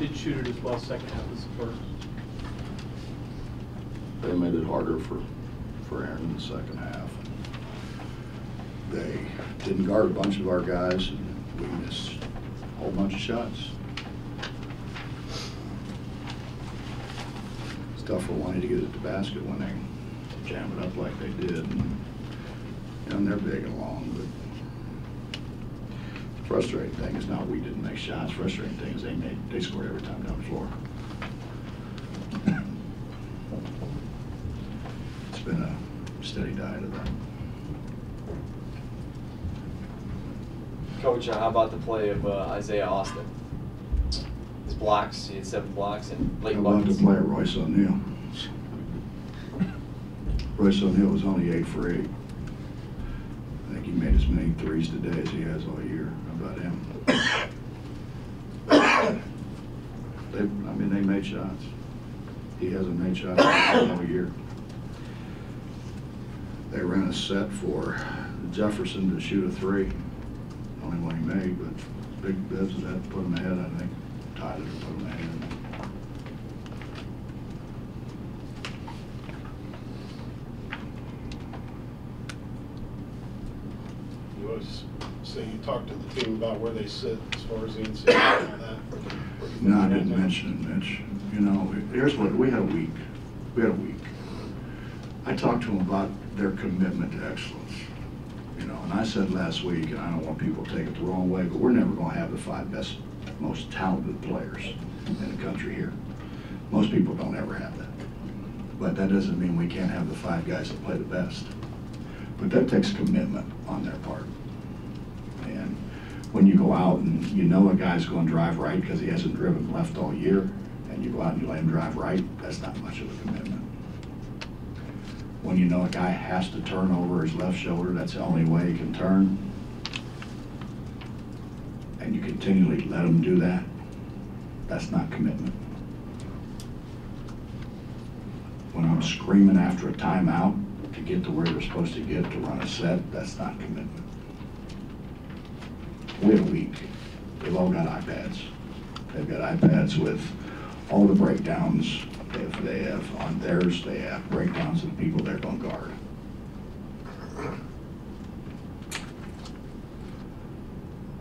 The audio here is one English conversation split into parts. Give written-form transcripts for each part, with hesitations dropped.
did shoot it as well second half as the first. They made it harder for Aaron in the second half. They didn't guard a bunch of our guys, and we missed a whole bunch of shots. It's tough for wanting to get at the basket when they jam it up like they did. And they're big and long, but the frustrating thing is not we didn't make shots. Frustrating thing is they scored every time down the floor. It's been a steady diet of that. Coach, how about the play of Isaiah Austin? His blocks, he had 7 blocks and late I love to buckets. play Royce O'Neal. Royce O'Neal was only 8 for 8. I think he made as many threes today as he has all year. How about him? They made shots. He hasn't made shots all year. They ran a set for Jefferson to shoot a 3. Only one he made, but Big Bibbs had to put him ahead, I think. Tied it or put him ahead. You always say you talked to the team about where they sit as far as the NCAA and all that. No, I didn't mention it, Mitch. You know, here's what, we had a week. I talked to them about their commitment to excellence. You know, and I said last week, and I don't want people to take it the wrong way, but we're never going to have the 5 best, most talented players in the country here. Most people don't ever have that. But that doesn't mean we can't have the 5 guys that play the best. But that takes commitment on their part. And when you go out and you know a guy's going to drive right because he hasn't driven left all year, and you go out and you let him drive right, that's not much of a commitment. When you know a guy has to turn over his left shoulder, that's the only way he can turn, and you continually let him do that, that's not commitment. When I'm screaming after a timeout to get to where they're supposed to get to run a set, that's not commitment. We had a week. They've all got iPads. They've got iPads with all the breakdowns. They have on theirs, they have breakdowns of the people they're going to guard.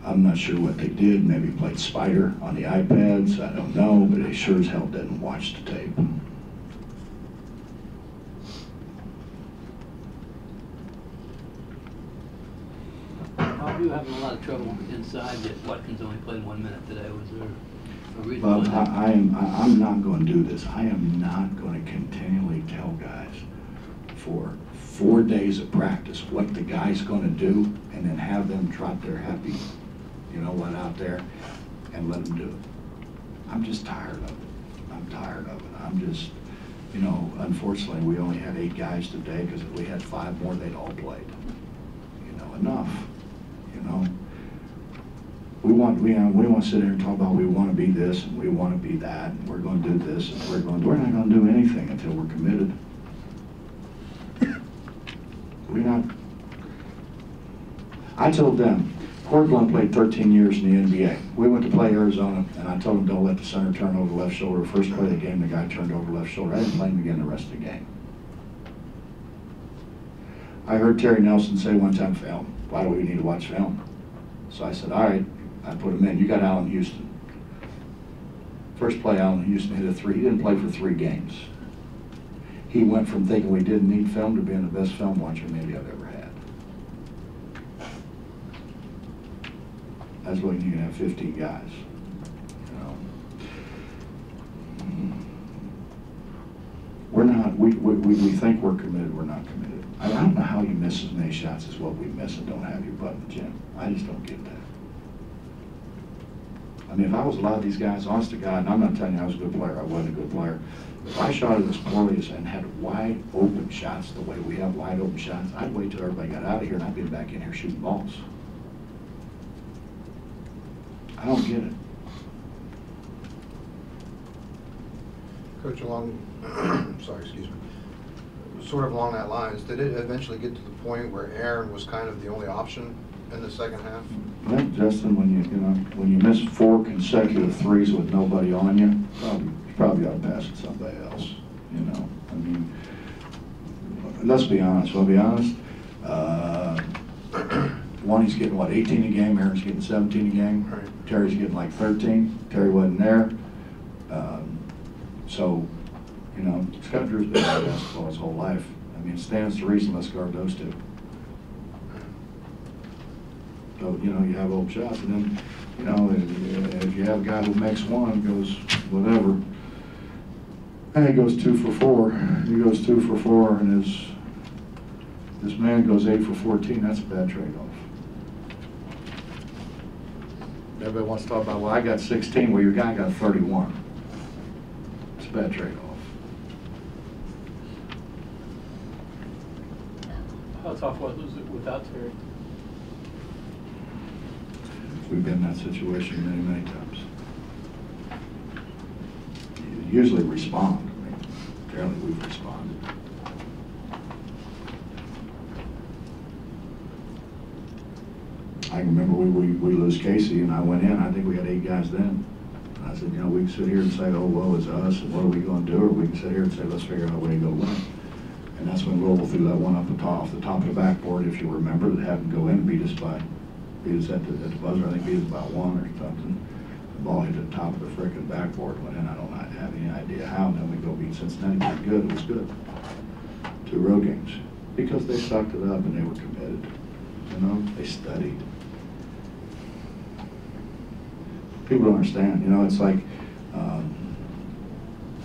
I'm not sure what they did. Maybe played Spider on the iPads. I don't know, but they sure as hell didn't watch the tape. Bob, you having a lot of trouble inside that Watkins only played 1 minute today. Was there a reason? Bob, I'm not going to do this. I am not going to continually tell guys for 4 days of practice what the guy's going to do and then have them trot their happy, you know what, out there and let them do it. I'm just tired of it. I'm tired of it. I'm just, you know, unfortunately we only had 8 guys today because if we had 5 more, they'd all played. You know, enough. You know, we want to sit here and talk about we want to be this and we want to be that and we're going to do this and we're not going to do anything until we're committed. We're not. I told them, Cortland played 13 years in the NBA. We went to play Arizona and I told them don't let the center turn over the left shoulder. First play of the game, the guy turned over the left shoulder. I didn't play him again the rest of the game. I heard Terry Nelson say one time, film. Why do we need to watch film? So I said, all right, I put him in. You got Allen Houston. First play, Allen Houston hit a 3. He didn't play for 3 games. He went from thinking we didn't need film to being the best film watcher maybe I've ever had. That's what you can have 15 guys. You know. We're not, we think we're committed, we're not committed. I don't know how you miss as many shots as what we miss and don't have your butt in the gym. I just don't get that. I mean, if I was a lot of these guys, honest to God, and I'm not telling you I was a good player, I wasn't a good player. If I shot it as poorly as and had wide open shots the way we have wide open shots, I'd wait till everybody got out of here and I'd be back in here shooting balls. I don't get it. Coach, sorry, excuse me. Sort of along that lines, did it eventually get to the point where Aaron was kind of the only option in the second half? Well, Justin, when you miss 4 consecutive threes with nobody on you, probably ought to pass it to somebody else. I mean, let's be honest. We'll be honest. One, he's getting what, 18 a game. Aaron's getting 17 a game. Right. Terry's getting like 13. Terry wasn't there. So, Scott Drew's been in basketball his whole life. I mean, it stands to reason let's guard those two. So, you have old shots, and then, if you have a guy who makes one, goes whatever, and he goes 2 for 4. He goes 2 for 4, and this man goes 8 for 14. That's a bad trade-off. Everybody wants to talk about, well, I got 16. Well, your guy got 31. It's a bad trade-off. How tough was it without Terry? We've been in that situation many, many times. You usually respond. I mean, apparently we've responded. I can remember we lose Casey, and I went in. I think we had 8 guys then. And I said, we can sit here and say, oh, woe is us, and what are we going to do? Or we can sit here and say, let's figure out a way to go win. And that's when Louisville threw that one off the top of the backboard, if you remember, that had to go in and beat us at the buzzer. I think beat us by 1 or something. The ball hit the top of the frickin' backboard, went in. I don't have any idea how. And then we go beat Cincinnati. It was good. It was good. 2 road games. Because they sucked it up and they were committed. They studied. People don't understand. It's like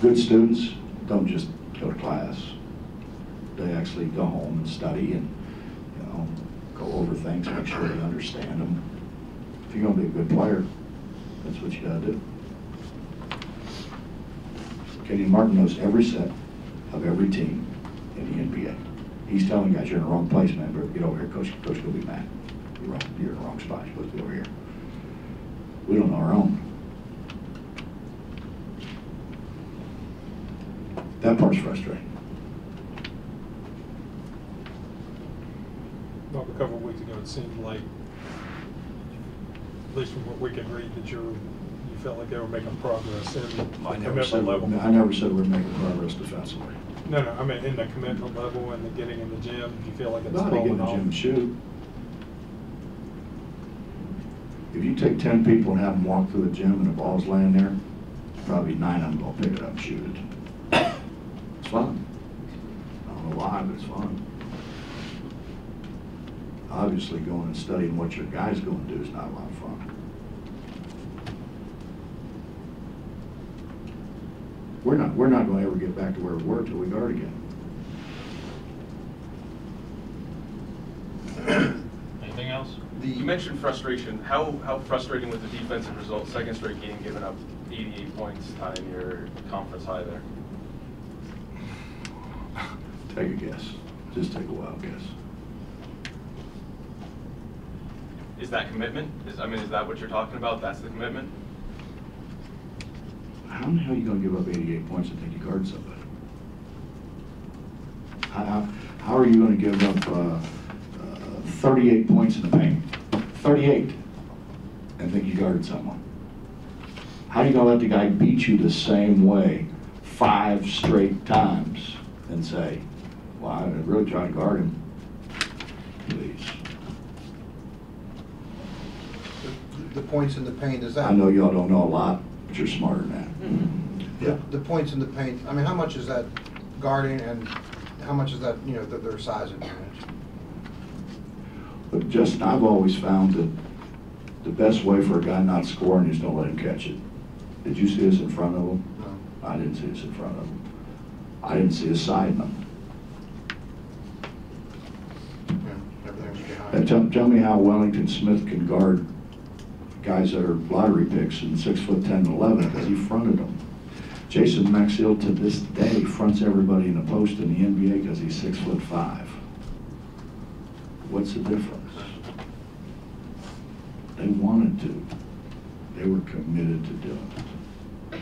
good students don't just go to class. They actually go home and study and, go over things, make sure they understand them. If you're going to be a good player, that's what you got to do. Kenny Martin knows every set of every team in the NBA. He's telling guys, you're in the wrong place, man. Get over here, coach. Coach will be mad. You're in the wrong spot. You're supposed to be over here. We don't know our own. That part's frustrating. Bob, a couple of weeks ago, it seemed like, at least from what we can read, that you felt like they were making progress in the commitment level. I never said we're making progress defensively. No, I mean in the commitment level and the getting in the gym. Do you feel like it's Not to get in falling the off? gym and shoot. If you take 10 people and have them walk through the gym and the ball's laying there, probably 9 of them will pick it up and shoot it. It's fun. I don't know why, but it's fun. Obviously, going and studying what your guy's going to do is not a lot of fun. We're not going to ever get back to where we were till we guard again. Anything else? You mentioned frustration. How frustrating was the defensive result? Second straight game, giving up 88 points, tying your conference high there. Take a guess. Just take a wild guess. Is that commitment? Is that what you're talking about? That's the commitment? How in the hell are you going to give up 88 points and think you guard somebody? How are you going to give up 38 points in the paint? 38, and think you guarded someone? How are you going to let the guy beat you the same way 5 straight times and say, well, I really tried to guard him? Please. The points in the paint, is that? I know y'all don't know a lot, but you're smarter than that. Yeah. The points in the paint, I mean, how much is that guarding and how much is that, their size advantage? But Justin, I've always found that the best way for a guy not scoring is don't let him catch it. Did you see us in front of him? No. I didn't see us in front of him. I didn't see us siding them. Yeah, everything's behind. And tell me how Wellington Smith can guard guys that are lottery picks and 6'10" and 11 because he fronted them. Jason Maxill to this day fronts everybody in the post in the NBA because he's 6'5". What's the difference? They wanted to. They were committed to doing it.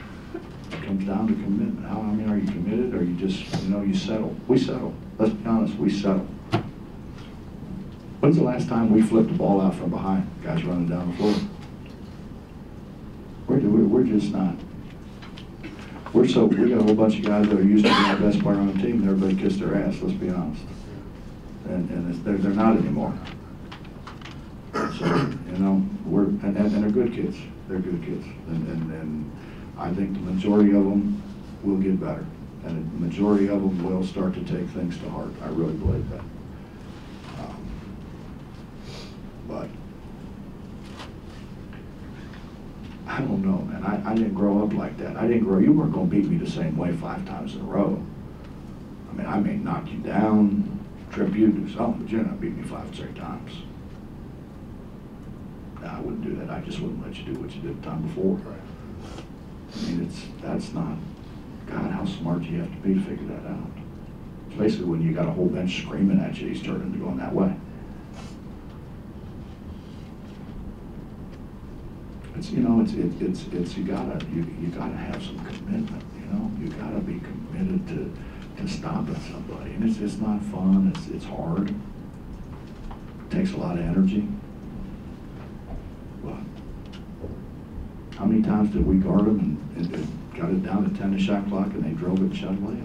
It comes down to commitment. Are you committed or you just, you settle? We settle. Let's be honest, we settle. When's the last time we flipped the ball out from behind, guys running down the floor? We're just not. We got a whole bunch of guys that are used to being the best player on the team, and everybody kissed their ass, let's be honest. And they're not anymore. So, you know, and they're good kids. They're good kids. And I think the majority of them will get better. And the majority of them will start to take things to heart. I really believe that. But I don't know, man. I didn't grow up like that. You weren't going to beat me the same way 5 times in a row. I mean, I may knock you down, trip you, do something, but you're not beating me 5 straight times. No, I wouldn't do that. I just wouldn't let you do what you did the time before. I mean, that's not, God, how smart you have to be to figure that out. Especially when you got a whole bench screaming at you, he's turning to going that way. It's, you know, it's you gotta have some commitment, you know? You gotta be committed to stopping somebody. And it's not fun, it's hard. It takes a lot of energy. But how many times did we guard them and got it down to 10 to shot clock and they drove it and shot away?